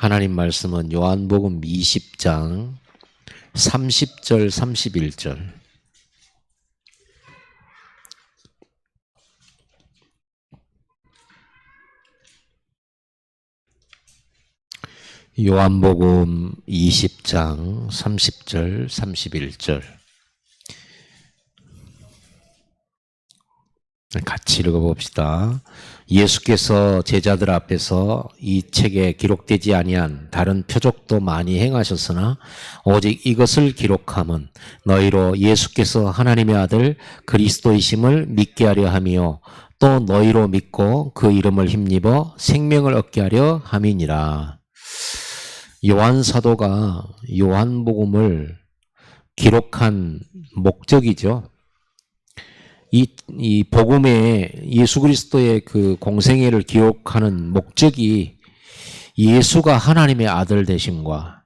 하나님 말씀은 요한복음 20장 30절 31절. 요한복음 20장 30절 31절 같이 읽어봅시다. 예수께서 제자들 앞에서 이 책에 기록되지 아니한 다른 표적도 많이 행하셨으나 오직 이것을 기록함은 너희로 예수께서 하나님의 아들 그리스도이심을 믿게 하려 함이요 또 너희로 믿고 그 이름을 힘입어 생명을 얻게 하려 함이니라. 요한 사도가 요한복음을 기록한 목적이죠. 이 복음에 예수 그리스도의 그 공생애를 기록하는 목적이 예수가 하나님의 아들 되심과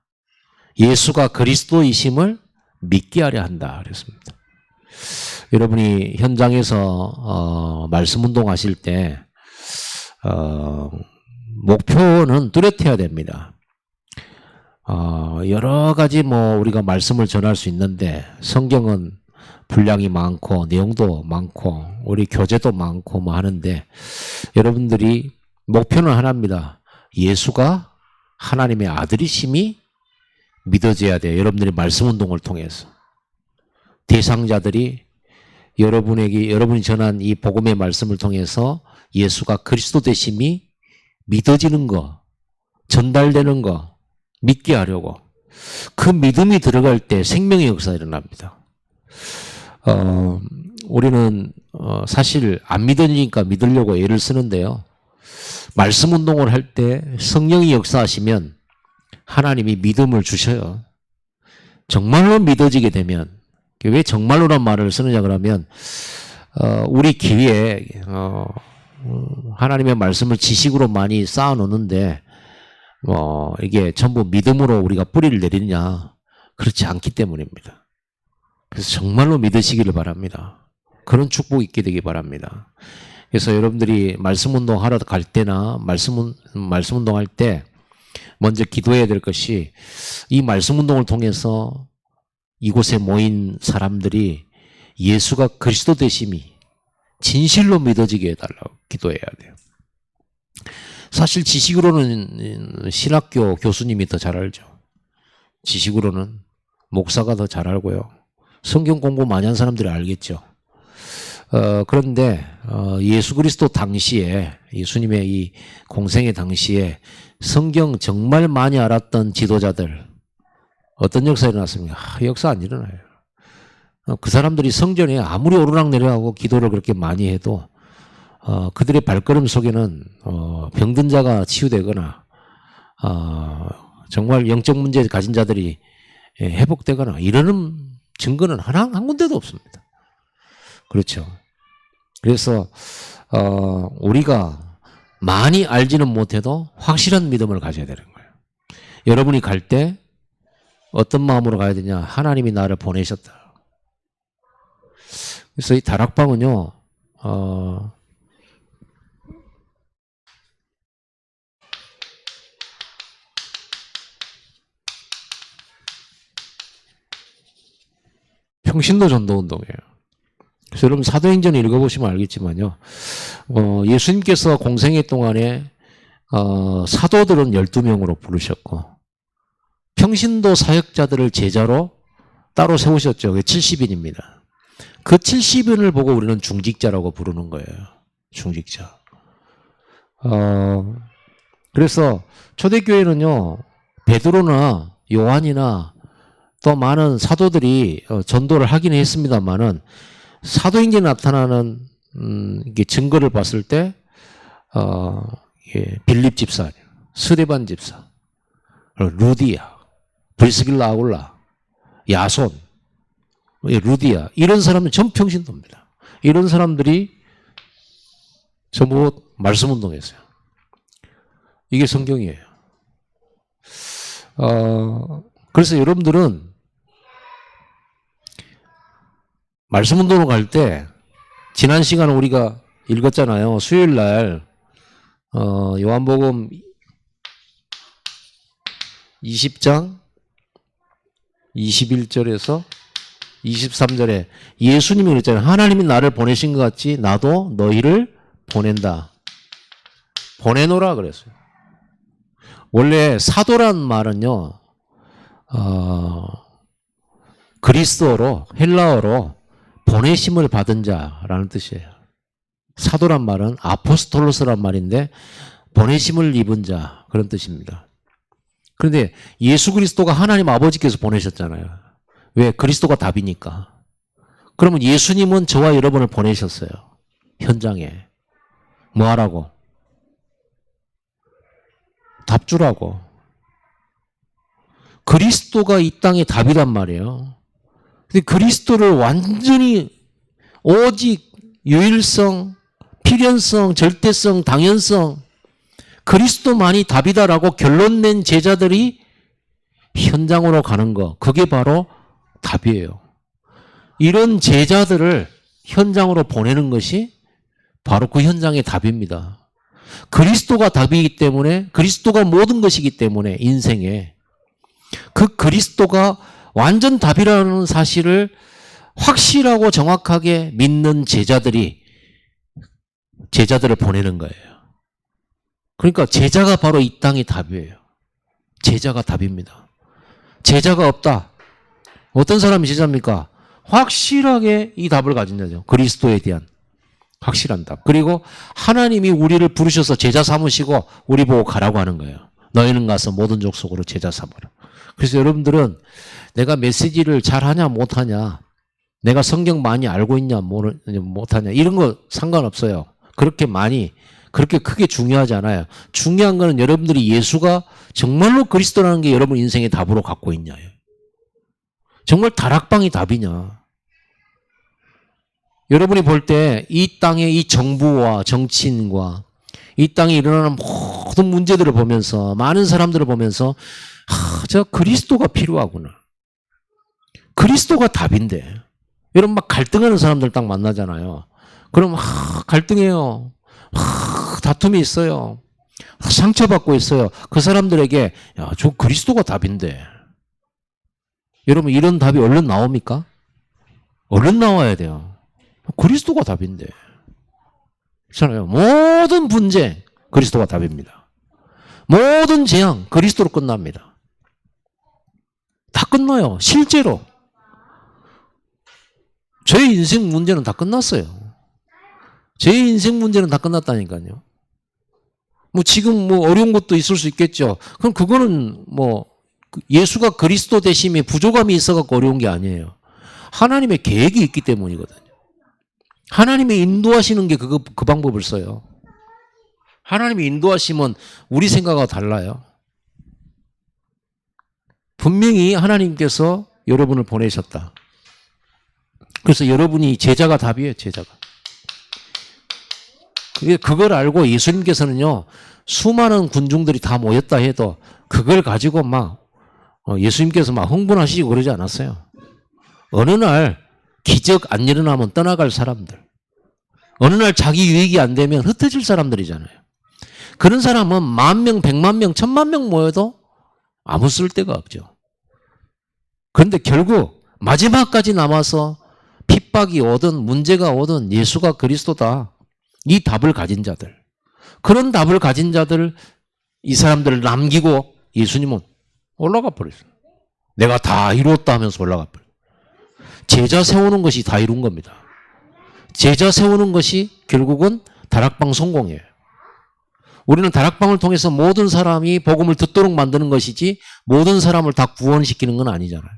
예수가 그리스도이심을 믿게 하려 한다 그랬습니다. 여러분이 현장에서 말씀 운동하실 때 목표는 뚜렷해야 됩니다. 여러 가지 우리가 말씀을 전할 수 있는데 성경은 분량이 많고 내용도 많고 우리 교재도 많고 하는데 여러분들이 목표는 하나입니다. 예수가 하나님의 아들이심이 믿어져야 돼요. 여러분들이 말씀 운동을 통해서 대상자들이 여러분이 전한 이 복음의 말씀을 통해서 예수가 그리스도 되심이 믿어지는 거, 전달되는 거 믿게 하려고 그 믿음이 들어갈 때 생명의 역사가 일어납니다. 우리는 사실 안 믿으니까 믿으려고 애를 쓰는데요. 말씀 운동을 할 때 성령이 역사하시면 하나님이 믿음을 주셔요. 정말로 믿어지게 되면 왜 정말로란 말을 쓰느냐 그러면 우리 귀에 하나님의 말씀을 지식으로 많이 쌓아놓는데 이게 전부 믿음으로 우리가 뿌리를 내리느냐 그렇지 않기 때문입니다. 그래서 정말로 믿으시기를 바랍니다. 그런 축복이 있게 되기 바랍니다. 그래서 여러분들이 말씀 운동하러 갈 때나 말씀 운동할 때 먼저 기도해야 될 것이 이 말씀 운동을 통해서 이곳에 모인 사람들이 예수가 그리스도 되심이 진실로 믿어지게 해달라고 기도해야 돼요. 사실 지식으로는 신학교 교수님이 더 잘 알죠. 지식으로는 목사가 더 잘 알고요. 성경 공부 많이 한 사람들이 알겠죠. 그런데 예수 그리스도 당시에 예수님의 이 공생의 당시에 성경 정말 많이 알았던 지도자들 어떤 역사가 일어났습니까? 역사 안 일어나요. 그 사람들이 성전에 아무리 오르락내리락하고 기도를 그렇게 많이 해도 그들의 발걸음 속에는 병든 자가 치유되거나 정말 영적 문제 가진 자들이 회복되거나 이러는 증거는 한 군데도 없습니다. 그렇죠. 그래서 우리가 많이 알지는 못해도 확실한 믿음을 가져야 되는 거예요. 여러분이 갈 때 어떤 마음으로 가야 되냐? 하나님이 나를 보내셨다. 그래서 이 다락방은요. 평신도 전도 운동이에요. 그래서 여러분 사도행전 읽어보시면 알겠지만요. 예수님께서 공생애 동안에 사도들은 12명으로 부르셨고 평신도 사역자들을 제자로 따로 세우셨죠. 70인입니다. 그 70인을 보고 우리는 중직자라고 부르는 거예요. 중직자. 그래서 초대교회는요. 베드로나 요한이나 또 많은 사도들이 전도를 하긴 했습니다만은 사도행전에 나타나는 이게 증거를 봤을 때 빌립 집사, 스데반 집사, 루디아, 브리스길라 아굴라, 야손, 루디아 이런 사람은 전평신도입니다. 이런 사람들이 전부 말씀 운동했어요. 이게 성경이에요. 그래서 여러분들은 말씀 운동을 갈 때 지난 시간에 우리가 읽었잖아요. 수요일 날 요한복음 20장 21절에서 23절에 예수님이 그랬잖아요. 하나님이 나를 보내신 것 같이 나도 너희를 보낸다. 보내노라 그랬어요. 원래 사도란 말은요, 그리스어로, 헬라어로 보내심을 받은 자라는 뜻이에요. 사도란 말은 아포스톨로스란 말인데 보내심을 입은 자, 그런 뜻입니다. 그런데 예수 그리스도가 하나님 아버지께서 보내셨잖아요. 왜? 그리스도가 답이니까. 그러면 예수님은 저와 여러분을 보내셨어요. 현장에. 뭐 하라고? 답 주라고. 그리스도가 이 땅의 답이란 말이에요. 근데 그리스도를 완전히 오직 유일성, 필연성, 절대성, 당연성, 그리스도만이 답이다라고 결론 낸 제자들이 현장으로 가는 거, 그게 바로 답이에요. 이런 제자들을 현장으로 보내는 것이 바로 그 현장의 답입니다. 그리스도가 답이기 때문에, 그리스도가 모든 것이기 때문에 인생에 그 그리스도가 완전 답이라는 사실을 확실하고 정확하게 믿는 제자들을 보내는 거예요. 그러니까 제자가 바로 이 땅의 답이에요. 제자가 답입니다. 제자가 없다. 어떤 사람이 제자입니까? 확실하게 이 답을 가진 자죠. 그리스도에 대한 확실한 답. 그리고 하나님이 우리를 부르셔서 제자 삼으시고 우리 보고 가라고 하는 거예요. 너희는 가서 모든 족속으로 제자 삼으라. 그래서 여러분들은 내가 메시지를 잘하냐 못하냐, 내가 성경 많이 알고 있냐 못하냐, 이런 거 상관없어요. 그렇게 크게 중요하지 않아요. 중요한 거는 여러분들이 예수가 정말로 그리스도라는 게 여러분 인생의 답으로 갖고 있냐예요. 정말 다락방이 답이냐. 여러분이 볼 때 이 땅의 이 정부와 정치인과 이 땅에 일어나는 모든 문제들을 보면서, 많은 사람들을 보면서 저 그리스도가 필요하구나. 그리스도가 답인데. 여러분 막 갈등하는 사람들 딱 만나잖아요. 그럼 갈등해요. 다툼이 있어요. 상처받고 있어요. 그 사람들에게 저 그리스도가 답인데. 여러분 이런 답이 얼른 나옵니까? 얼른 나와야 돼요. 그리스도가 답인데. 그렇잖아요. 모든 분쟁 그리스도가 답입니다. 모든 재앙 그리스도로 끝납니다. 다 끝나요. 실제로. 저의 인생 문제는 다 끝났어요. 제 인생 문제는 다 끝났다니까요. 지금 어려운 것도 있을 수 있겠죠. 그럼 그거는 예수가 그리스도 되심에 부족함이 있어갖고 어려운 게 아니에요. 하나님의 계획이 있기 때문이거든요. 하나님이 인도하시는 게 그 방법을 써요. 하나님이 인도하시면 우리 생각과 달라요. 분명히 하나님께서 여러분을 보내셨다. 그래서 여러분이 제자가 답이에요. 제자가. 그걸 알고 예수님께서는요, 수많은 군중들이 다 모였다 해도 그걸 가지고 예수님께서 흥분하시고 그러지 않았어요. 어느 날 기적 안 일어나면 떠나갈 사람들, 어느 날 자기 유익이 안 되면 흩어질 사람들이잖아요. 그런 사람은 10,000명, 1,000,000명, 1,000,000명 모여도 아무 쓸데가 없죠. 그런데 결국 마지막까지 남아서 핍박이 오든 문제가 오든 예수가 그리스도다, 이 답을 가진 자들, 그런 답을 가진 자들, 이 사람들을 남기고 예수님은 올라가 버렸어요. 내가 다 이루었다 하면서 올라가 버렸어요. 제자 세우는 것이 다 이룬 겁니다. 제자 세우는 것이 결국은 다락방 성공이에요. 우리는 다락방을 통해서 모든 사람이 복음을 듣도록 만드는 것이지 모든 사람을 다 구원시키는 건 아니잖아요.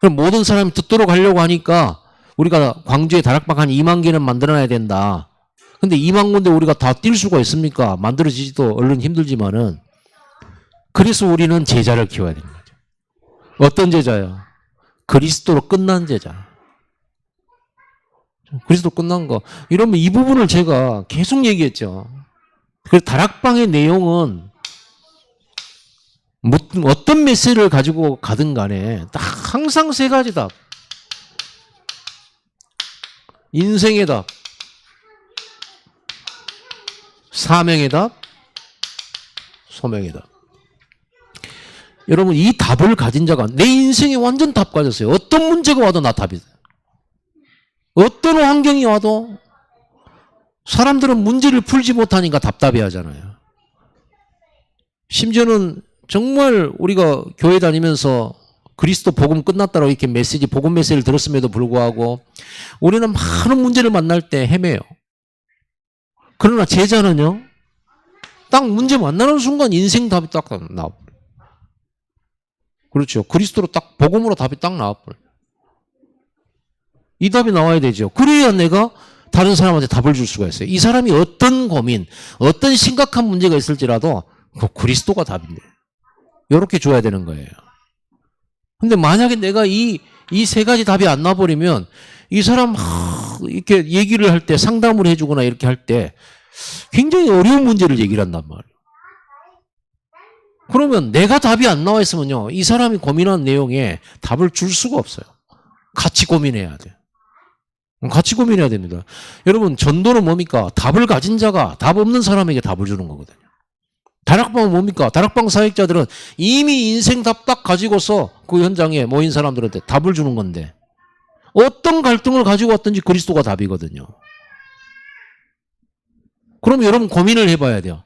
그럼 모든 사람이 듣도록 하려고 하니까 우리가 광주에 다락방 한 2만 개는 만들어놔야 된다. 근데 2만 군데 우리가 다 뛸 수가 있습니까? 만들어지지도 얼른 힘들지만은. 그래서 우리는 제자를 키워야 되는 거죠. 어떤 제자요? 그리스도로 끝난 제자. 그리스도 끝난 거. 이러면 이 부분을 제가 계속 얘기했죠. 그 다락방의 내용은 어떤 메시지를 가지고 가든 간에 딱 항상 세 가지다. 인생의 답, 사명의 답, 소명의 답. 여러분, 이 답을 가진 자가 내 인생에 완전 답 가졌어요. 어떤 문제가 와도 나 답이 돼요. 어떤 환경이 와도. 사람들은 문제를 풀지 못하니까 답답해 하잖아요. 심지어는 정말 우리가 교회 다니면서 그리스도 복음 끝났다고 이렇게 복음 메시지를 들었음에도 불구하고 우리는 많은 문제를 만날 때 헤매요. 그러나 제자는요, 딱 문제 만나는 순간 인생 답이 딱 나와버려요. 그렇죠. 그리스도로 딱, 복음으로 답이 딱 나와버려요. 이 답이 나와야 되죠. 그래야 내가 다른 사람한테 답을 줄 수가 있어요. 이 사람이 어떤 고민, 어떤 심각한 문제가 있을지라도 그리스도가 답인데 이렇게 줘야 되는 거예요. 근데 만약에 내가 이 세 가지 답이 안 나버리면 이 사람 이렇게 얘기를 할 때, 상담을 해주거나 이렇게 할 때 굉장히 어려운 문제를 얘기를 한단 말이에요. 그러면 내가 답이 안 나와 있으면요, 이 사람이 고민한 내용에 답을 줄 수가 없어요. 같이 고민해야 돼요. 같이 고민해야 됩니다. 여러분, 전도는 뭡니까? 답을 가진 자가 답 없는 사람에게 답을 주는 거거든요. 다락방은 뭡니까? 다락방 사역자들은 이미 인생 답 딱 가지고서 그 현장에 모인 사람들한테 답을 주는 건데, 어떤 갈등을 가지고 왔든지 그리스도가 답이거든요. 그럼 여러분 고민을 해봐야 돼요.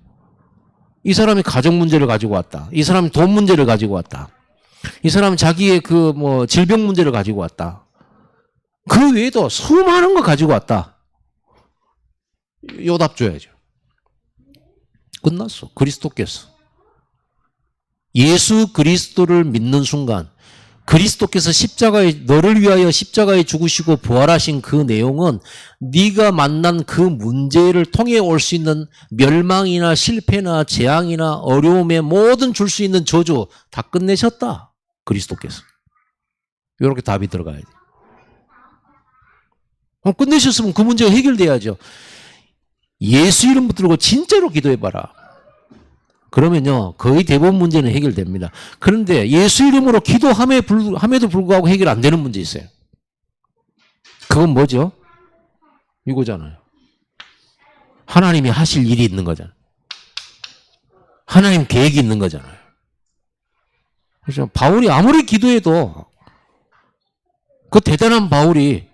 이 사람이 가정 문제를 가지고 왔다. 이 사람이 돈 문제를 가지고 왔다. 이 사람은 자기의 질병 문제를 가지고 왔다. 그 외에도 수많은 거 가지고 왔다. 요 답 줘야죠. 끝났어. 그리스도께서. 예수 그리스도를 믿는 순간 그리스도께서 너를 위하여 십자가에 죽으시고 부활하신 그 내용은 네가 만난 그 문제를 통해 올 수 있는 멸망이나 실패나 재앙이나 어려움에 모든 줄 수 있는 저주 다 끝내셨다. 그리스도께서. 이렇게 답이 들어가야 돼. 끝내셨으면 그 문제가 해결돼야죠. 예수 이름 붙들고 진짜로 기도해봐라. 그러면요, 거의 대부분 문제는 해결됩니다. 그런데 예수 이름으로 기도함에도 불구하고 해결 안 되는 문제 있어요. 그건 뭐죠? 이거잖아요. 하나님이 하실 일이 있는 거잖아요. 하나님 계획이 있는 거잖아요. 그렇죠? 바울이 아무리 기도해도, 그 대단한 바울이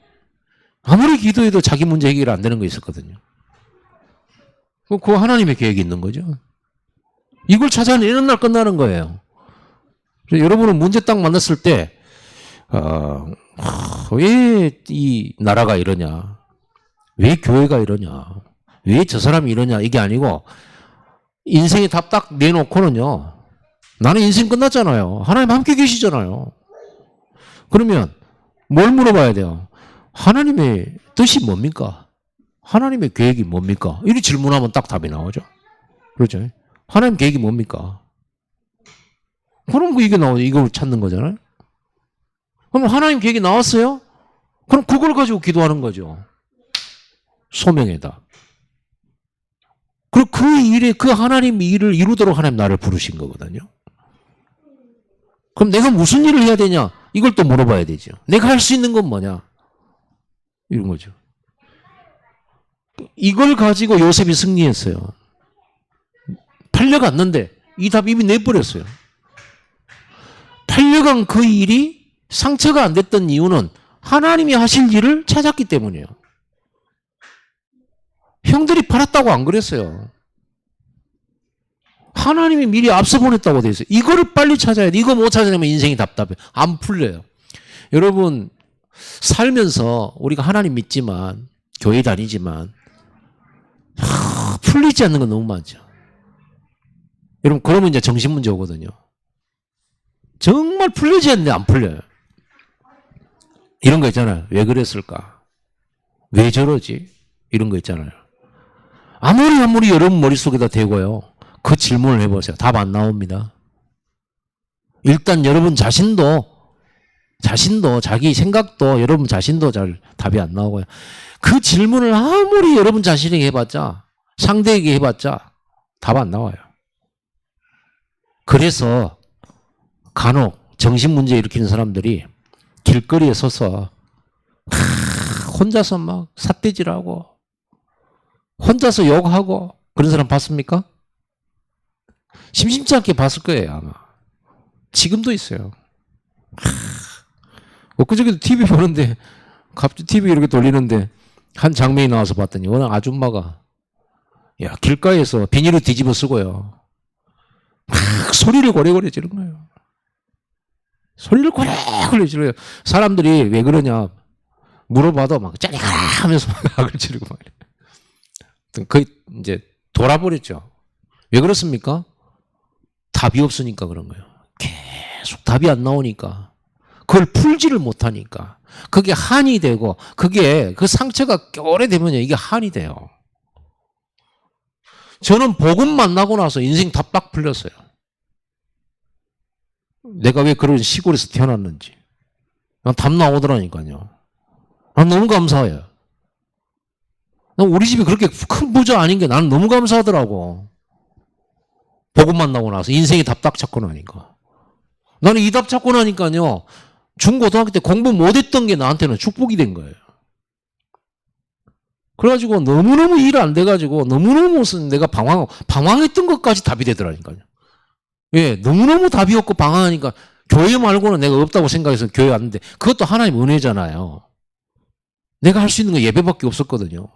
아무리 기도해도 자기 문제 해결 안 되는 거 있었거든요. 그거 하나님의 계획이 있는 거죠. 이걸 찾아내는 날 끝나는 거예요. 여러분은 문제 딱 만났을 때, 왜 이 나라가 이러냐? 왜 교회가 이러냐? 왜 저 사람이 이러냐? 이게 아니고, 인생의 답 딱 내놓고는요, 나는 인생 끝났잖아요. 하나님 함께 계시잖아요. 그러면 뭘 물어봐야 돼요? 하나님의 뜻이 뭡니까? 하나님의 계획이 뭡니까? 이렇게 질문하면 딱 답이 나오죠. 그렇죠? 하나님 계획이 뭡니까? 그럼 이게 나오죠. 이걸 찾는 거잖아요. 그럼 하나님 계획이 나왔어요? 그럼 그걸 가지고 기도하는 거죠. 소명의 답. 그리고 그 하나님 일을 이루도록 하나님 나를 부르신 거거든요. 그럼 내가 무슨 일을 해야 되냐? 이걸 또 물어봐야 되죠. 내가 할 수 있는 건 뭐냐? 이런 거죠. 이걸 가지고 요셉이 승리했어요. 팔려갔는데 이 답 이미 내버렸어요. 팔려간 그 일이 상처가 안 됐던 이유는 하나님이 하실 일을 찾았기 때문이에요. 형들이 팔았다고 안 그랬어요. 하나님이 미리 앞서 보냈다고 돼 있어요. 이거를 빨리 찾아야 돼. 이거 못 찾아내면 인생이 답답해. 안 풀려요. 여러분, 살면서 우리가 하나님 믿지만, 교회 다니지만 풀리지 않는 건 너무 많죠. 여러분, 그러면 이제 정신 문제 오거든요. 정말 풀리지 않는데 안 풀려요. 이런 거 있잖아요. 왜 그랬을까? 왜 저러지? 이런 거 있잖아요. 아무리 여러분 머릿속에다 대고요, 그 질문을 해보세요. 답 안 나옵니다. 일단 여러분 자신도 자기 생각도 여러분 자신도 잘 답이 안 나오고요. 그 질문을 아무리 여러분 자신에게 해봤자, 상대에게 해봤자 답 안 나와요. 그래서 간혹 정신문제 일으키는 사람들이 길거리에 서서 혼자서 막 삿대질하고 혼자서 욕하고 그런 사람 봤습니까? 심심치 않게 봤을 거예요, 아마. 지금도 있어요. 엊그저께도 TV 보는데 갑자기 TV 이렇게 돌리는데 한 장면이 나와서 봤더니 어느 아줌마가 야 길가에서 비닐을 뒤집어 쓰고요. 막 소리를 고래고래 지르는 거예요. 소리를 고래고래 지르요. 사람들이 왜 그러냐 물어봐도 막 짜리가라 하면서 막 악을 지르고 말이에요. 거의 이제 돌아버렸죠. 왜 그렇습니까? 답이 없으니까 그런 거예요. 계속 답이 안 나오니까. 그걸 풀지를 못하니까. 그게 한이 되고, 그게, 그 상처가 오래되면요, 이게 한이 돼요. 저는 복음 만나고 나서 인생 다 빡 풀렸어요. 내가 왜 그런 시골에서 태어났는지. 답 나오더라니까요. 난 너무 감사해요. 우리 집이 그렇게 큰 부자 아닌 게 나는 너무 감사하더라고. 복음 만나고 나서 인생이 답 딱 찾고 나니까. 나는 이 답 찾고 나니까요. 중고등학교 때 공부 못했던 게 나한테는 축복이 된 거예요. 그래가지고 너무너무 일 안 돼가지고 너무너무 무슨 내가 방황했던 것까지 답이 되더라니까요. 예, 너무너무 답이 없고 방황하니까 교회 말고는 내가 없다고 생각해서 교회 왔는데 그것도 하나님 은혜잖아요. 내가 할 수 있는 건 예배밖에 없었거든요.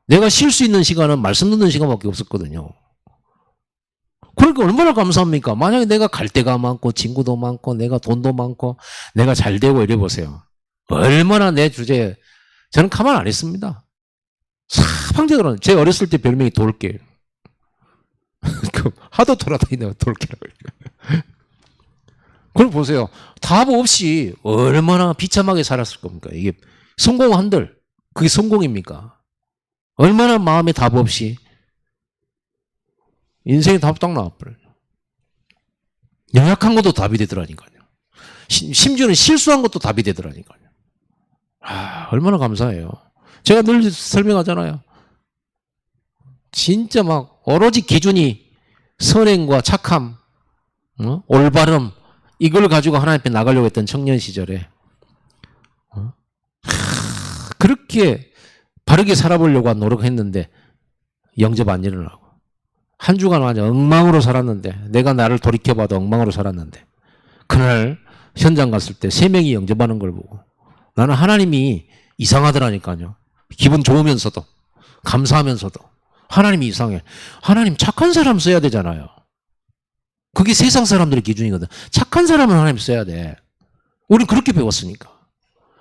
내가 쉴 수 있는 시간은 말씀 듣는 시간밖에 없었거든요. 그러니까 얼마나 감사합니까? 만약에 내가 갈 데가 많고 친구도 많고 내가 돈도 많고 내가 잘 되고 이래 보세요. 얼마나 내 주제에 저는 가만 안 했습니다. 사방적으로 제 어렸을 때 별명이 돌개. 하도 돌아다니다가 돌개라고. 그걸 보세요. 답 없이 얼마나 비참하게 살았을 겁니까? 이게 성공한들 그게 성공입니까? 얼마나 마음에 답 없이 인생에 답 딱 나와버려요. 연약한 것도 답이 되더라니까요. 심지어는 실수한 것도 답이 되더라니까요. 얼마나 감사해요. 제가 늘 설명하잖아요. 진짜 막 오로지 기준이 선행과 착함, 올바름 이걸 가지고 하나님 앞에 나가려고 했던 청년 시절에 그렇게 바르게 살아보려고 노력했는데 영접 안 일어나고 한 주간 완전 엉망으로 살았는데 내가 나를 돌이켜봐도 엉망으로 살았는데 그날 현장 갔을 때 3명이 영접하는 걸 보고 나는 하나님이 이상하더라니까요. 기분 좋으면서도 감사하면서도 하나님이 이상해. 하나님 착한 사람 써야 되잖아요. 그게 세상 사람들의 기준이거든. 착한 사람은 하나님 써야 돼. 우린 그렇게 배웠으니까.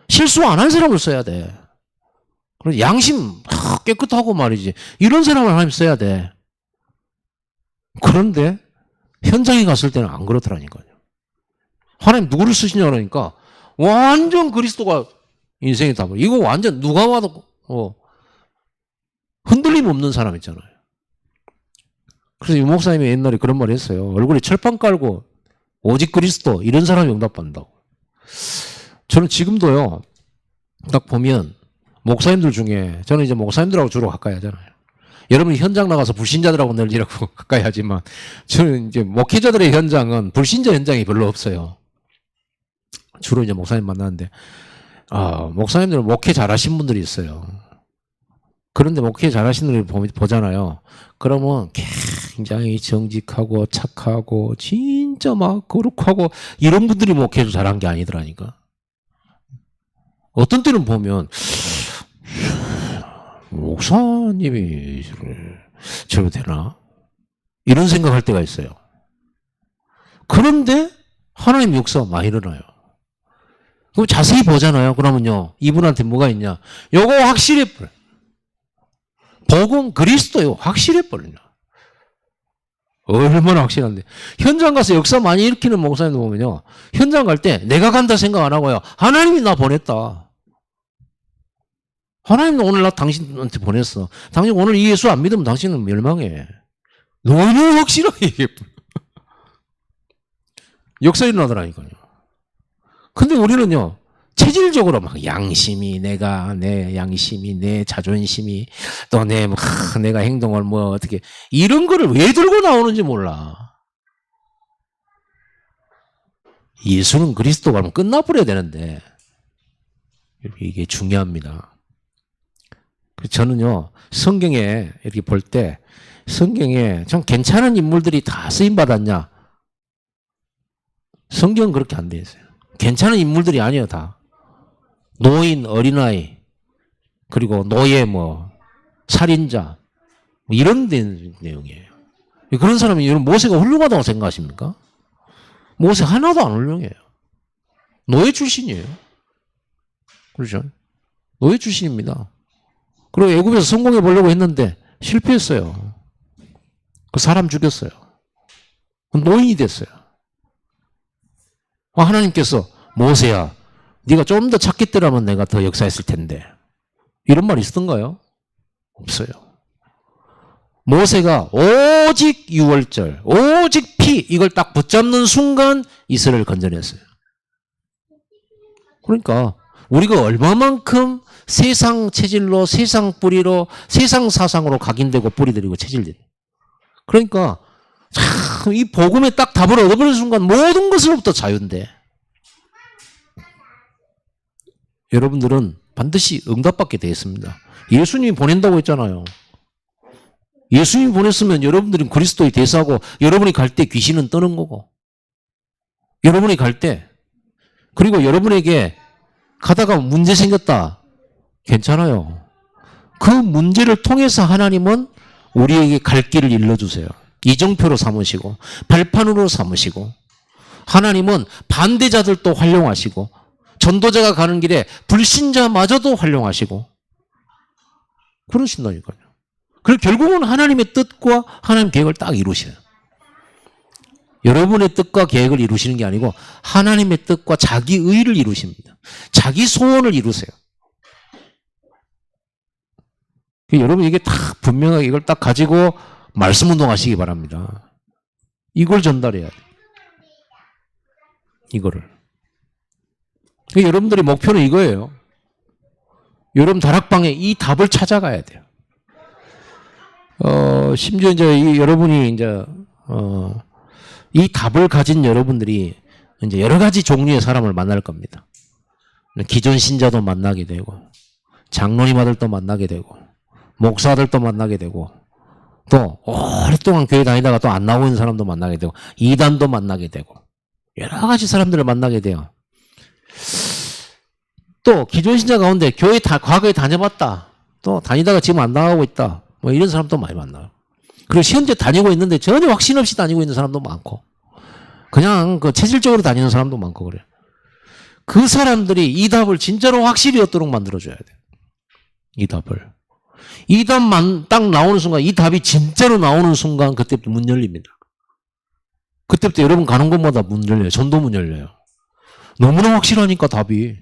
실수 안 한 사람을 써야 돼. 양심 깨끗하고 말이지. 이런 사람을 하나님 써야 돼. 그런데 현장에 갔을 때는 안 그렇더라니까요. 하나님 누구를 쓰시냐 그러니까 완전 그리스도가 인생이 다 이거 완전 누가 와도 흔들림 없는 사람 있잖아요. 그래서 유 목사님이 옛날에 그런 말 했어요. 얼굴에 철판 깔고 오직 그리스도 이런 사람이 응답받는다고. 저는 지금도요. 딱 보면 목사님들 중에 저는 이제 목사님들하고 주로 가까이 하잖아요. 여러분이 현장 나가서 불신자들하고 늘리라고 가까이 하지만 저는 이제 목회자들의 현장은 불신자 현장이 별로 없어요. 주로 이제 목사님 만나는데 목사님들은 목회 잘하신 분들이 있어요. 그런데 목회 잘하시는 분을 보잖아요. 그러면 굉장히 정직하고 착하고 진짜 막 거룩하고 이런 분들이 목회를 잘한 게 아니더라니까. 어떤 때는 보면 목사님이 저래도 되나? 이런 생각할 때가 있어요. 그런데 하나님 역사가 많이 일어나요. 그럼 자세히 보잖아요. 그러면요. 이분한테 뭐가 있냐? 요거 확실해 버려. 복음 그리스도요. 확실해 버리냐. 얼마나 확실한데. 현장 가서 역사 많이 일으키는 목사님들 보면요. 현장 갈 때 내가 간다 생각 안 하고요. 하나님이 나 보냈다. 하나님 오늘 나 당신한테 보냈어. 당신 오늘 이 예수 안 믿으면 당신은 멸망해. 너무 확실하게 얘기해. 역사 일어나더라니까요. 근데 우리는요. 체질적으로 막 양심이 내 양심이 내 자존심이 또 내가 행동을 뭐 어떻게 이런 거를 왜 들고 나오는지 몰라. 예수는 그리스도가 하면 끝나버려야 되는데 이게 중요합니다. 저는요 성경에 이렇게 볼 때 성경에 좀 괜찮은 인물들이 다 쓰임 받았냐? 성경은 그렇게 안 돼 있어요. 괜찮은 인물들이 아니에요, 다. 노인, 어린아이, 그리고 노예, 살인자, 이런 내용이에요. 그런 사람이 여러분 모세가 훌륭하다고 생각하십니까? 모세 하나도 안 훌륭해요. 노예 출신이에요. 그렇죠? 노예 출신입니다. 그리고 애굽에서 성공해 보려고 했는데 실패했어요. 그 사람 죽였어요. 노인이 됐어요. 하나님께서 모세야, 네가 좀 더 착했더라면 내가 더 역사했을 텐데. 이런 말 있었던가요? 없어요. 모세가 오직 유월절, 오직 피, 이걸 딱 붙잡는 순간 이스라엘을 건져냈어요. 그러니까 우리가 얼마만큼 세상 체질로, 세상 뿌리로, 세상 사상으로 각인되고 뿌리들이고 체질들이. 그러니까 참 이 복음에 딱 답을 얻어버리는 순간 모든 것으로부터 자유인데 여러분들은 반드시 응답받게 되어 있습니다. 예수님이 보낸다고 했잖아요. 예수님이 보냈으면 여러분들은 그리스도의 대사고 여러분이 갈 때 귀신은 떠는 거고 여러분이 갈 때 그리고 여러분에게 가다가 문제 생겼다. 괜찮아요. 그 문제를 통해서 하나님은 우리에게 갈 길을 일러주세요. 이정표로 삼으시고 발판으로 삼으시고 하나님은 반대자들도 활용하시고 전도자가 가는 길에 불신자마저도 활용하시고 그러신다니까요. 그리고 결국은 하나님의 뜻과 하나님 계획을 딱 이루셔요. 여러분의 뜻과 계획을 이루시는 게 아니고 하나님의 뜻과 자기 의를 이루십니다. 자기 소원을 이루세요. 여러분 이게 다 분명하게 이걸 딱 가지고 말씀 운동하시기 바랍니다. 이걸 전달해야 돼요. 이거를. 여러분들의 목표는 이거예요. 여러분 다락방에 이 답을 찾아가야 돼요. 심지어 이제 여러분이 이제 이 답을 가진 여러분들이 이제 여러 가지 종류의 사람을 만날 겁니다. 기존 신자도 만나게 되고, 장로님 아들도 만나게 되고, 목사들도 만나게 되고, 또 오랫동안 교회 다니다가 또 안 나오는 사람도 만나게 되고, 이단도 만나게 되고, 여러 가지 사람들을 만나게 돼요. 또 기존 신자 가운데 교회 과거에 다녀봤다. 또 다니다가 지금 안 나가고 있다. 이런 사람도 많이 만나요. 그리고 현재 다니고 있는데 전혀 확신 없이 다니고 있는 사람도 많고, 그냥 그 체질적으로 다니는 사람도 많고 그래요. 그 사람들이 이 답을 진짜로 확실히 얻도록 만들어줘야 돼요. 이 답을. 이 답만 딱 나오는 순간, 이 답이 진짜로 나오는 순간 그때부터 문 열립니다. 그때부터 여러분 가는 곳마다 문 열려요. 전도 문 열려요. 너무나 확실하니까 답이.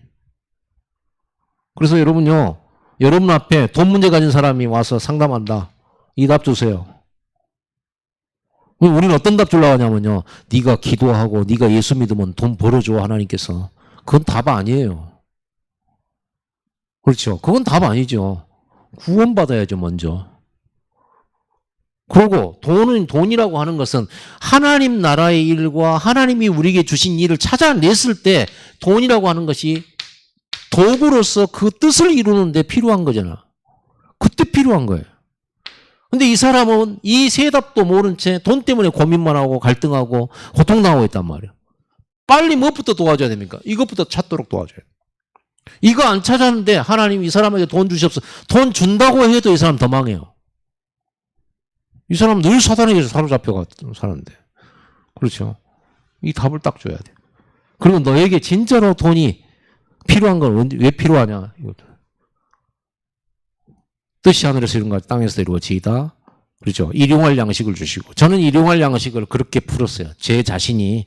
그래서 여러분요, 여러분 앞에 돈 문제 가진 사람이 와서 상담한다. 이 답 주세요. 우리는 어떤 답 주려고 하냐면요, 네가 기도하고 네가 예수 믿으면 돈 벌어줘 하나님께서. 그건 답 아니에요. 그렇죠. 그건 답 아니죠. 구원받아야죠, 먼저. 그리고 돈이라고 하는 것은 하나님 나라의 일과 하나님이 우리에게 주신 일을 찾아냈을 때 돈이라고 하는 것이 도구로서 그 뜻을 이루는 데 필요한 거잖아. 그때 필요한 거예요. 근데 이 사람은 이 세 답도 모른 채 돈 때문에 고민만 하고 갈등하고 고통당하고 있단 말이에요. 빨리 무엇부터 도와줘야 됩니까? 이것부터 찾도록 도와줘야 돼요. 이거 안 찾았는데 하나님 이 사람에게 돈 주시옵소서. 돈 준다고 해도 이 사람 더 망해요. 이 사람 늘 사단에게 사로잡혀 사는데. 그렇죠. 이 답을 딱 줘야 돼. 그리고 너에게 진짜로 돈이 필요한 건 왜 필요하냐. 이것도. 뜻이 하늘에서 이룬 것 땅에서 이루어지이다. 그렇죠. 일용할 양식을 주시고. 저는 일용할 양식을 그렇게 풀었어요. 제 자신이.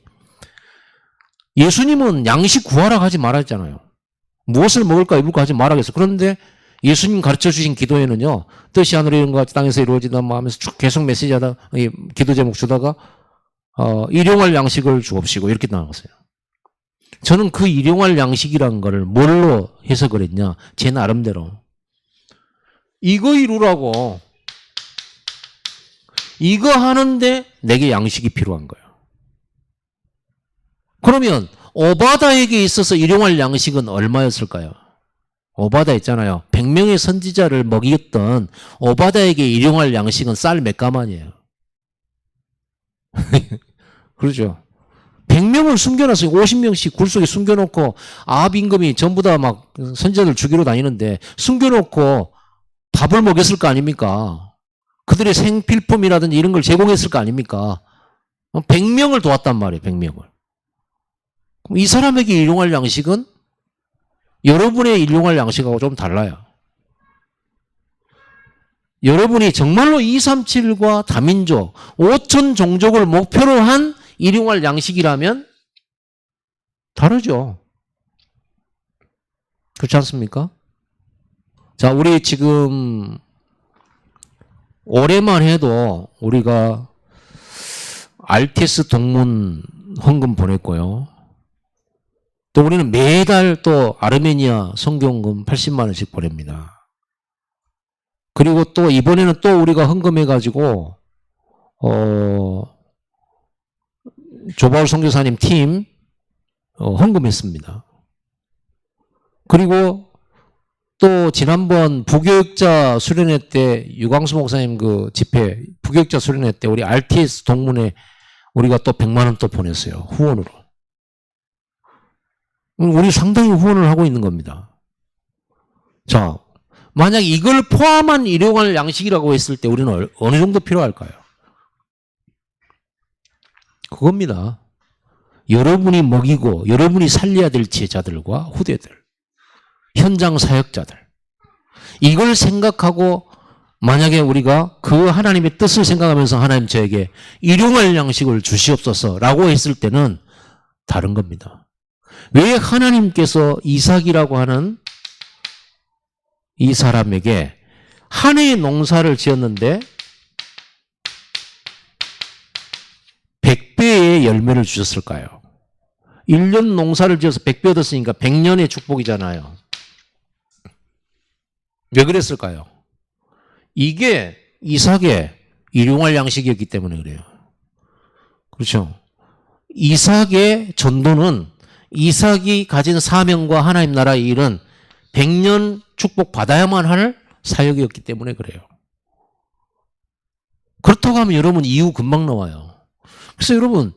예수님은 양식 구하라 하지 말았잖아요. 무엇을 먹을까 입을까 하지 말아겠어. 그런데 예수님 가르쳐 주신 기도에는요, 뜻이 하늘에 이룬 것 같이 땅에서 이루어지다 하면서 쭉 계속 메시지하다, 기도 제목 주다가, 일용할 양식을 주옵시고, 이렇게 나왔어요. 저는 그 일용할 양식이란 거를 뭘로 해석을 했냐, 제 나름대로. 이거 이루라고, 이거 하는데 내게 양식이 필요한 거예요. 그러면 오바다에게 있어서 일용할 양식은 얼마였을까요? 오바다 있잖아요. 100명의 선지자를 먹이었던 오바다에게 일용할 양식은 쌀 몇 가마니에요. 그렇죠. 100명을 숨겨놨어요. 50명씩 굴 속에 숨겨놓고 아합 임금이 전부 다 막 선지자들 죽이러 다니는데 숨겨놓고 밥을 먹였을 거 아닙니까? 그들의 생필품이라든지 이런 걸 제공했을 거 아닙니까? 100명을 도왔단 말이에요. 100명을. 이 사람에게 일용할 양식은 여러분의 일용할 양식하고 좀 달라요. 여러분이 정말로 237과 다민족, 5천 종족을 목표로 한 일용할 양식이라면 다르죠. 그렇지 않습니까? 자, 우리 지금 올해만 해도 우리가 RTS 동문 헌금 보냈고요. 또 우리는 매달 또 아르메니아 선교헌금 80만 원씩 보냅니다. 그리고 또 이번에는 또 우리가 헌금해가지고 조바울 선교사님 팀 헌금했습니다. 그리고 또 지난번 부교육자 수련회 때 유광수 목사님 그 집회 부교육자 수련회 때 우리 RTS 동문회 우리가 또 100만 원 또 보냈어요. 후원으로. 우리 상당히 후원을 하고 있는 겁니다. 자, 만약 이걸 포함한 일용할 양식이라고 했을 때 우리는 어느 정도 필요할까요? 그겁니다. 여러분이 먹이고 여러분이 살려야 될 제자들과 후대들, 현장 사역자들, 이걸 생각하고 만약에 우리가 그 하나님의 뜻을 생각하면서 하나님 저에게 일용할 양식을 주시옵소서라고 했을 때는 다른 겁니다. 왜 하나님께서 이삭이라고 하는 이 사람에게 한 해의 농사를 지었는데 100배의 열매를 주셨을까요? 1년 농사를 지어서 100배 얻었으니까 100년의 축복이잖아요. 왜 그랬을까요? 이게 이삭의 일용할 양식이었기 때문에 그래요. 그렇죠? 이삭의 전도는 이삭이 가진 사명과 하나님 나라의 일은 100년 축복 받아야만 할 사역이었기 때문에 그래요. 그렇다고 하면 여러분 이유 금방 나와요. 그래서 여러분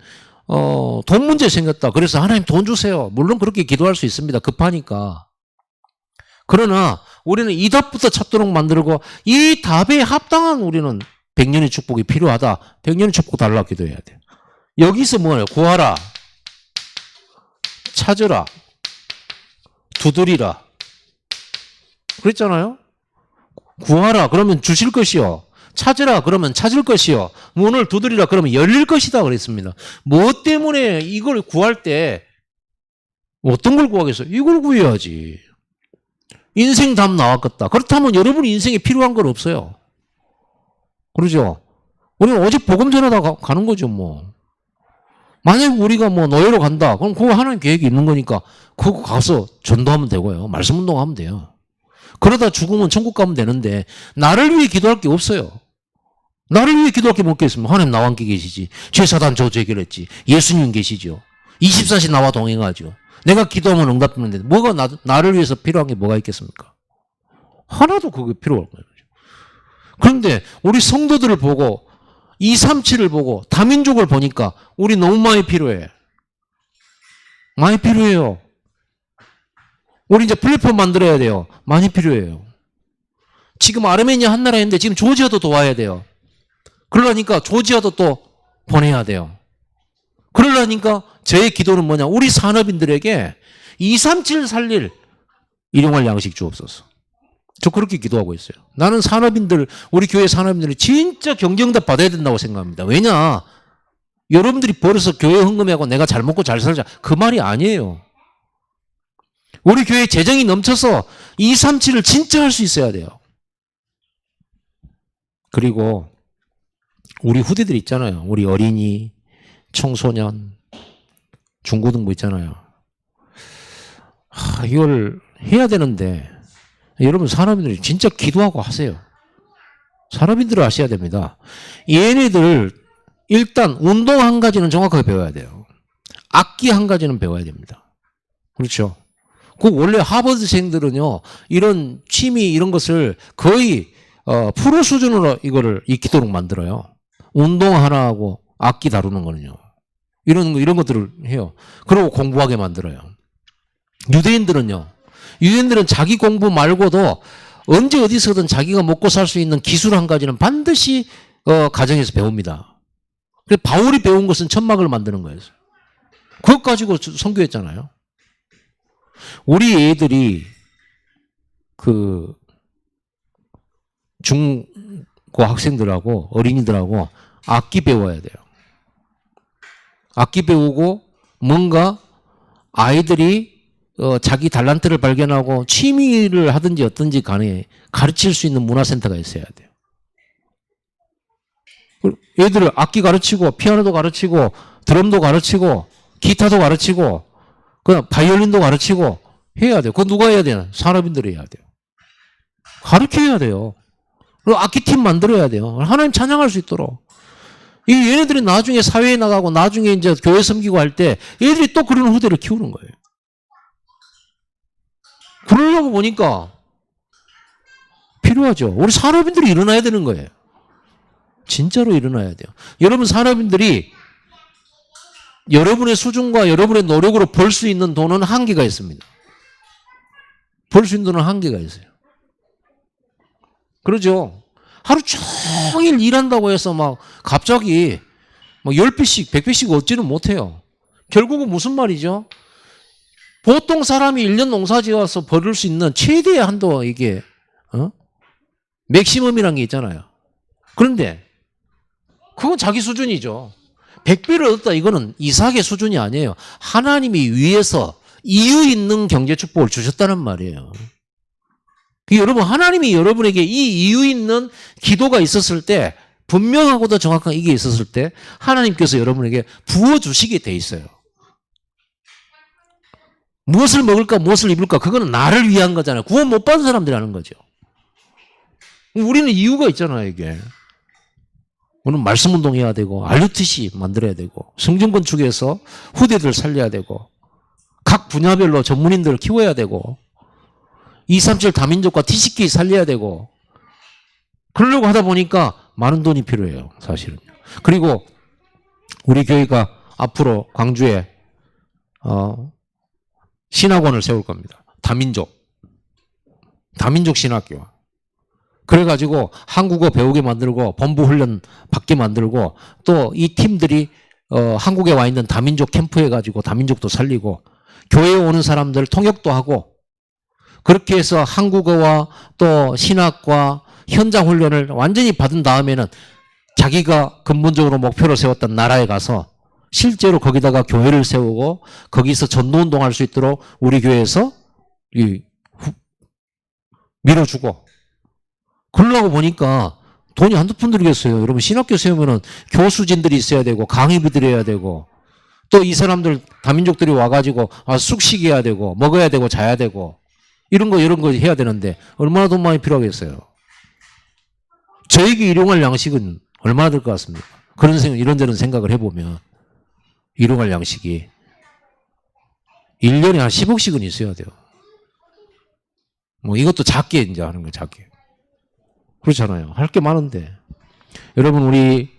돈 문제 생겼다. 그래서 하나님 돈 주세요. 물론 그렇게 기도할 수 있습니다. 급하니까. 그러나 우리는 이 답부터 찾도록 만들고 이 답에 합당한 우리는 100년의 축복이 필요하다. 100년의 축복 달라고 기도해야 돼요. 여기서 뭐예요? 구하라. 찾으라. 두드리라. 그랬잖아요. 구하라 그러면 주실 것이요. 찾으라 그러면 찾을 것이요. 문을 두드리라 그러면 열릴 것이다 그랬습니다. 뭐 때문에 이걸 구할 때 어떤 걸 구하겠어요? 이걸 구해야지. 인생 답 나왔겠다. 그렇다면 여러분이 인생에 필요한 건 없어요. 그러죠? 우리는 오직 복음 전하다 가는 거죠 뭐. 만약 우리가 뭐 노예로 간다. 그럼 그거 하나님 계획이 있는 거니까 그거 가서 전도하면 되고요. 말씀 운동하면 돼요. 그러다 죽으면 천국 가면 되는데 나를 위해 기도할 게 없어요. 나를 위해 기도할 게 뭐겠습니까? 하나님 나와 함께 계시지. 죄사단 저주 해결했지. 예수님 계시죠. 24시 나와 동행하죠. 내가 기도하면 응답되는데 뭐가 나를 위해서 필요한 게 뭐가 있겠습니까? 하나도 그게 필요할 거예요. 그런데 우리 성도들을 보고 237을 보고 다민족을 보니까 우리 너무 많이 필요해. 많이 필요해요. 우리 이제 플랫폼 만들어야 돼요. 많이 필요해요. 지금 아르메니아 한 나라인데 지금 조지아도 도와야 돼요. 그러려니까 조지아도 또 보내야 돼요. 그러려니까 저의 기도는 뭐냐. 우리 산업인들에게 237 살릴 일용할 양식 주옵소서. 저 그렇게 기도하고 있어요. 나는 산업인들, 우리 교회 산업인들이 진짜 경경답 받아야 된다고 생각합니다. 왜냐? 여러분들이 벌어서 교회 헌금하고 내가 잘 먹고 잘 살자. 그 말이 아니에요. 우리 교회 재정이 넘쳐서 237을 진짜 할 수 있어야 돼요. 그리고 우리 후대들 있잖아요. 우리 어린이, 청소년, 중고등부 있잖아요. 이걸 해야 되는데 여러분 산업인들이 진짜 기도하고 하세요. 산업인들을 아셔야 됩니다. 얘네들 일단 운동 한 가지는 정확하게 배워야 돼요. 악기 한 가지는 배워야 됩니다. 그렇죠? 그 원래 하버드생들은요 이런 취미 이런 것을 거의 프로 수준으로 이거를 익히도록 만들어요. 운동 하나 하고 악기 다루는 거는요. 이런 것들을 해요. 그리고 공부하게 만들어요. 유대인들은 자기 공부 말고도 언제 어디서든 자기가 먹고 살 수 있는 기술 한 가지는 반드시 가정에서 배웁니다. 그래서 바울이 배운 것은 천막을 만드는 거예요. 그것 가지고 선교했잖아요. 우리 애들이 그 중고 학생들하고 어린이들하고 악기 배워야 돼요. 악기 배우고 뭔가 아이들이 자기 달란트를 발견하고 취미를 하든지 어떤지 간에 가르칠 수 있는 문화센터가 있어야 돼요. 애들을 악기 가르치고 피아노도 가르치고 드럼도 가르치고 기타도 가르치고 그 바이올린도 가르치고 해야 돼요. 그거 누가 해야 되나? 산업인들이 해야 돼요. 가르쳐야 돼요. 그리고 악기팀 만들어야 돼요. 하나님 찬양할 수 있도록. 이 얘네들이 나중에 사회에 나가고 나중에 이제 교회 섬기고 할 때 얘들이 또 그런 후대를 키우는 거예요. 그러려고 보니까 필요하죠. 우리 산업인들이 일어나야 되는 거예요. 진짜로 일어나야 돼요. 여러분 산업인들이 여러분의 수준과 여러분의 노력으로 벌 수 있는 돈은 한계가 있습니다. 벌 수 있는 돈은 한계가 있어요. 그러죠. 하루 종일 일한다고 해서 막 갑자기 막 10배씩 100배씩 얻지는 못해요. 결국은 무슨 말이죠? 보통 사람이 1년 농사 지어서 벌을 수 있는 최대의 한도 이게 맥시멈이라는 게 있잖아요. 그런데 그건 자기 수준이죠. 100배를 얻었다 이거는 이삭의 수준이 아니에요. 하나님이 위에서 이유 있는 경제 축복을 주셨다는 말이에요. 여러분 하나님이 여러분에게 이 이유 있는 기도가 있었을 때 분명하고도 정확한 이게 있었을 때 하나님께서 여러분에게 부어주시게 돼 있어요. 무엇을 먹을까 무엇을 입을까 그거는 나를 위한 거잖아요. 구원 못 받은 사람들이 하는 거죠. 우리는 이유가 있잖아요. 이게 우리는 말씀 운동해야 되고 RUTC 만들어야 되고 성전 건축에서 후대들 살려야 되고 각 분야별로 전문인들을 키워야 되고 237 다민족과 TCK 살려야 되고 그러려고 하다 보니까 많은 돈이 필요해요. 사실은. 그리고 우리 교회가 앞으로 광주에 신학원을 세울 겁니다. 다민족 신학교. 그래가지고 한국어 배우게 만들고 본부 훈련 받게 만들고 또 이 팀들이 한국에 와 있는 다민족 캠프 해가지고 다민족도 살리고 교회에 오는 사람들 통역도 하고 그렇게 해서 한국어와 또 신학과 현장 훈련을 완전히 받은 다음에는 자기가 근본적으로 목표로 세웠던 나라에 가서 실제로 거기다가 교회를 세우고 거기서 전도운동 할 수 있도록 우리 교회에서 밀어주고 그러려고 보니까 돈이 한두 푼 들겠어요. 여러분 신학교 세우면은 교수진들이 있어야 되고 강의비 들여야 되고 또 이 사람들 다민족들이 와가지고 숙식해야 되고 먹어야 되고 자야 되고 이런 거 해야 되는데 얼마나 돈 많이 필요하겠어요. 저에게 일용할 양식은 얼마나 될 것 같습니까? 이런저런 생각을 해보면 일용할 양식이 1년에 한 10억씩은 있어야 돼요. 뭐 이것도 작게 이제 하는 거예요. 작게. 그렇잖아요. 할 게 많은데. 여러분 우리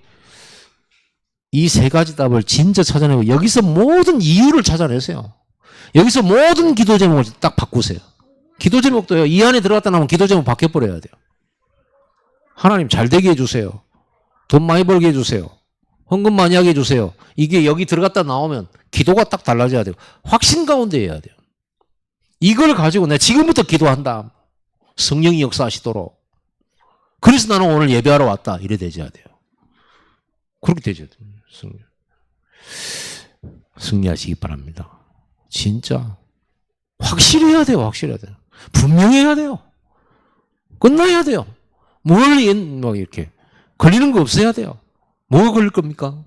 이 세 가지 답을 진짜 찾아내고 여기서 모든 이유를 찾아내세요. 여기서 모든 기도 제목을 딱 바꾸세요. 기도 제목도요. 이 안에 들어갔다 나오면 기도 제목 바뀌어버려야 돼요. 하나님 잘 되게 해주세요. 돈 많이 벌게 해주세요. 헌금 많이 하게 해주세요. 이게 여기 들어갔다 나오면 기도가 딱 달라져야 돼요. 확신 가운데 해야 돼요. 이걸 가지고 내가 지금부터 기도한다. 성령이 역사하시도록. 그래서 나는 오늘 예배하러 왔다. 이래 되셔야 돼요. 그렇게 되셔야 돼요. 승리하시기 바랍니다. 진짜. 확실히 해야 돼요. 확실해야 돼요. 분명해야 돼요. 끝나야 돼요. 뭐 이렇게. 걸리는 거 없어야 돼요. 뭐가 걸릴 겁니까?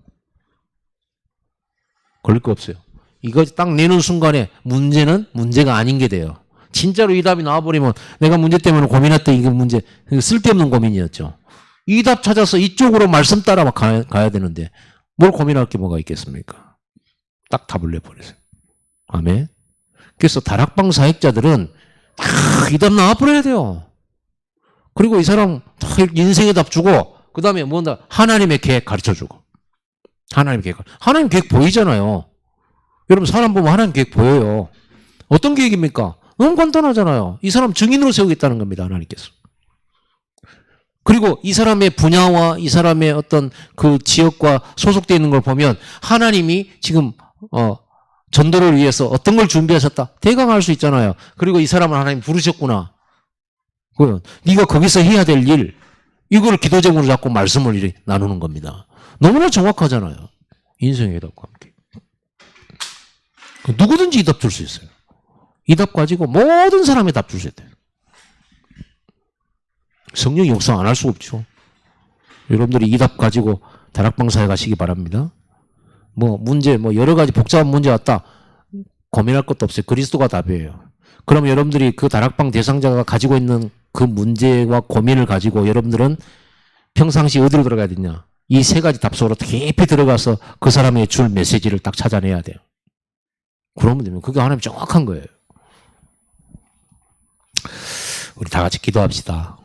걸릴 거 없어요. 이거 딱 내는 순간에 문제는 문제가 아닌 게 돼요. 진짜로 이 답이 나와버리면 내가 문제 때문에 고민했던 이게 문제, 쓸데없는 고민이었죠. 이 답 찾아서 이쪽으로 말씀 따라 가야 되는데 뭘 고민할 게 뭐가 있겠습니까? 딱 답을 내버리세요. 아멘. 그래서 다락방 사역자들은 이 답 나와버려야 돼요. 그리고 이 사람 인생의 답 주고 그 다음에 뭔가 하나님의 계획 가르쳐주고 하나님 계획. 하나님 계획 보이잖아요. 여러분 사람 보면 하나님 계획 보여요. 어떤 계획입니까? 너무 간단하잖아요. 이 사람 증인으로 세우겠다는 겁니다. 하나님께서. 그리고 이 사람의 분야와 이 사람의 어떤 그 지역과 소속되어 있는 걸 보면 하나님이 지금 전도를 위해서 어떤 걸 준비하셨다. 대강할 수 있잖아요. 그리고 이 사람을 하나님 부르셨구나. 네가 거기서 해야 될 일, 이걸 기도 제목으로 잡고 말씀을 나누는 겁니다. 너무나 정확하잖아요. 인생의 답과 함께. 누구든지 이 답 줄 수 있어요. 이 답 가지고 모든 사람의 답 줄 수 있대요. 성령이 역사 안 할 수 없죠. 여러분들이 이 답 가지고 다락방사에 가시기 바랍니다. 문제, 여러 가지 복잡한 문제 왔다. 고민할 것도 없어요. 그리스도가 답이에요. 그럼 여러분들이 그 다락방 대상자가 가지고 있는 그 문제와 고민을 가지고 여러분들은 평상시 어디로 들어가야 되냐? 이 세 가지 답 속으로 깊이 들어가서 그 사람의 줄 메시지를 딱 찾아내야 돼요. 그러면 되면 그게 하나님 정확한 거예요. 우리 다 같이 기도합시다.